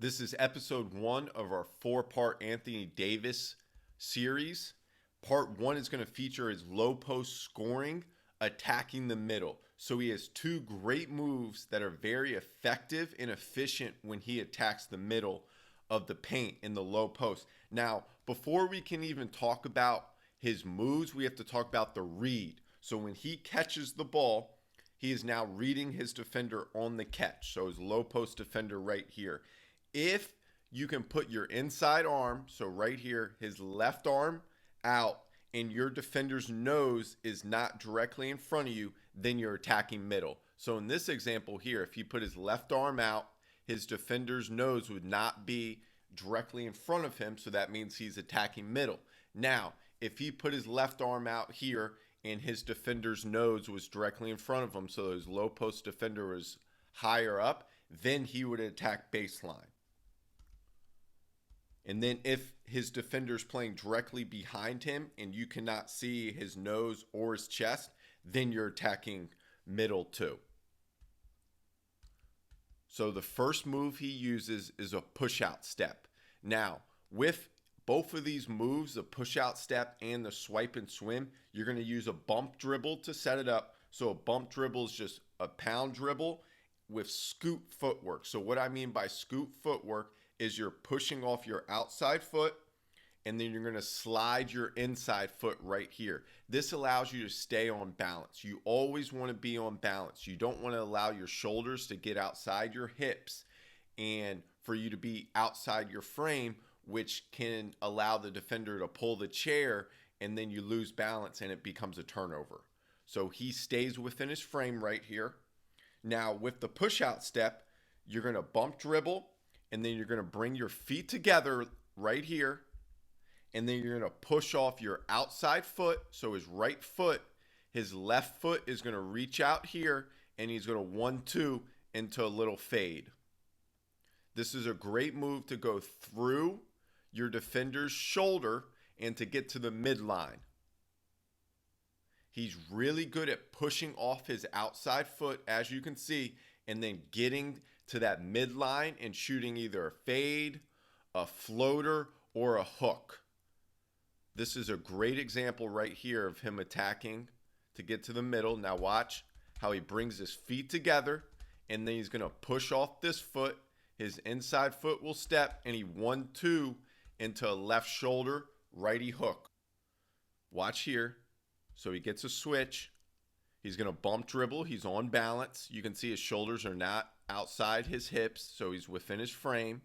This is episode 1 of our 4-part Anthony Davis series. Part 1 is going to feature his low post scoring, attacking the middle. So he has two great moves that are very effective and efficient when he attacks the middle of the paint in the low post. Now, before we can even talk about his moves, we have to talk about the read. So when he catches the ball, he is now reading his defender on the catch. So his low post defender right here. If you can put your inside arm, so right here, his left arm out, and your defender's nose is not directly in front of you, then you're attacking middle. So in this example here, if he put his left arm out, his defender's nose would not be directly in front of him, so that means he's attacking middle. Now, if he put his left arm out here and his defender's nose was directly in front of him, so his low post defender was higher up, then he would attack baseline. And then if his defender's playing directly behind him and you cannot see his nose or his chest, then you're attacking middle too. So the first move he uses is a push-out step. Now, with both of these moves, the push-out step and the swipe and swim, you're going to use a bump dribble to set it up. So a bump dribble is just a pound dribble with scoot footwork. So what I mean by scoot footwork is you're pushing off your outside foot and then you're going to slide your inside foot right here. This allows you to stay on balance. You always want to be on balance. You don't want to allow your shoulders to get outside your hips and for you to be outside your frame, which can allow the defender to pull the chair and then you lose balance and it becomes a turnover. So he stays within his frame right here. Now with the push out step, you're going to bump dribble and then you're going to bring your feet together right here. And then you're going to push off your outside foot. So his right foot, his left foot is going to reach out here and he's going to 1-2 into a little fade. This is a great move to go through your defender's shoulder and to get to the midline. He's really good at pushing off his outside foot, as you can see, and then getting to that midline and shooting either a fade, a floater, or a hook. This is a great example right here of him attacking to get to the middle. Now watch how he brings his feet together and then he's going to push off this foot. His inside foot will step and he 1-2 into a left shoulder righty hook. Watch here. So he gets a switch. He's going to bump dribble. He's on balance. You can see his shoulders are not outside his hips, so he's within his frame.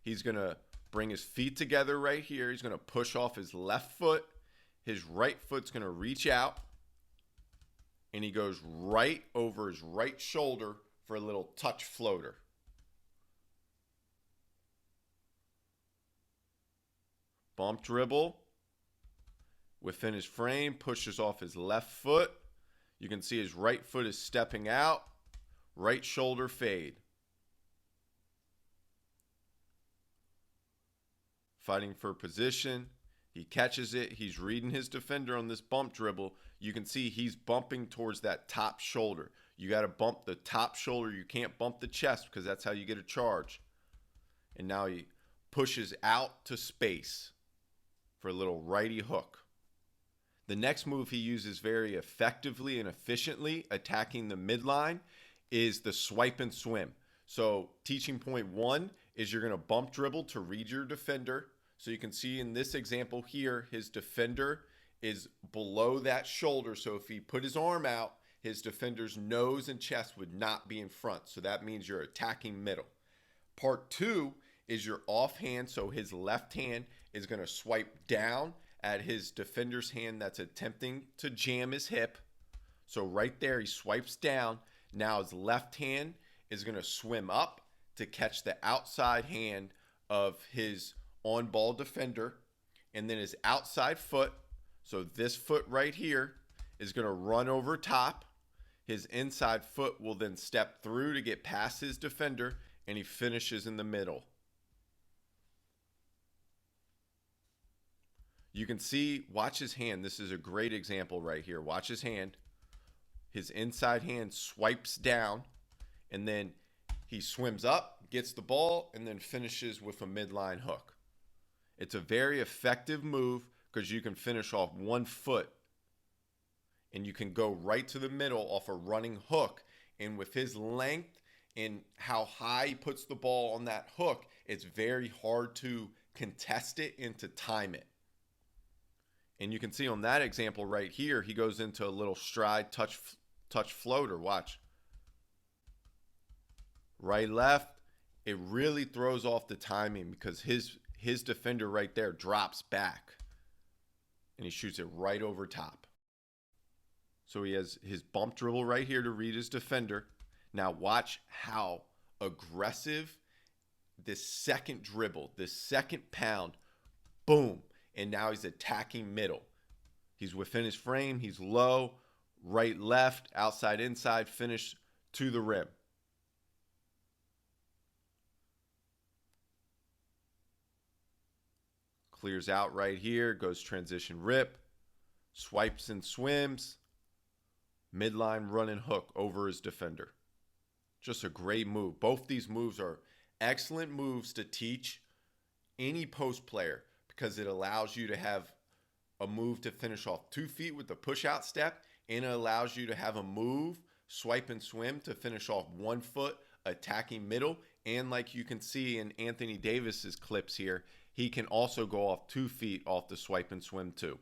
He's going to bring his feet together right here. He's going to push off his left foot. His right foot's going to reach out. And he goes right over his right shoulder for a little touch floater. Bump dribble. Within his frame, pushes off his left foot. You can see his right foot is stepping out. Right shoulder fade. Fighting for position. He catches it. He's reading his defender on this bump dribble. You can see he's bumping towards that top shoulder. You got to bump the top shoulder. You can't bump the chest because that's how you get a charge. And now he pushes out to space for a little righty hook. The next move he uses very effectively and efficiently attacking the midline is the swipe and swim. So teaching point 1 is you're going to bump dribble to read your defender. So you can see in this example here, his defender is below that shoulder. So if he put his arm out, his defender's nose and chest would not be in front. So that means you're attacking middle. Part 2 is your offhand. So his left hand is going to swipe down at his defender's hand that's attempting to jam his hip. So right there, he swipes down. Now his left hand is going to swim up to catch the outside hand of his on-ball defender. And then his outside foot, so this foot right here, is going to run over top. His inside foot will then step through to get past his defender, and he finishes in the middle. You can see, watch his hand. This is a great example right here. Watch his hand. His inside hand swipes down, and then he swims up, gets the ball, and then finishes with a midline hook. It's a very effective move because you can finish off 1 foot and you can go right to the middle off a running hook. And with his length and how high he puts the ball on that hook, it's very hard to contest it and to time it. And you can see on that example right here, he goes into a little stride touch floater. Watch. Right, left. It really throws off the timing because his defender right there drops back and he shoots it right over top. So he has his bump dribble right here to read his defender. Now watch how aggressive this second dribble, this second pound, boom. And now he's attacking middle. He's within his frame. He's low, right, left, outside, inside, finish to the rim. Clears out right here, goes transition rip, swipes and swims, midline run and hook over his defender. Just a great move. Both these moves are excellent moves to teach any post player because it allows you to have a move to finish off 2 feet with the push out step, and it allows you to have a move, swipe and swim, to finish off 1 foot attacking middle. And like you can see in Anthony Davis's clips here, he can also go off 2 feet off the swipe and swim too.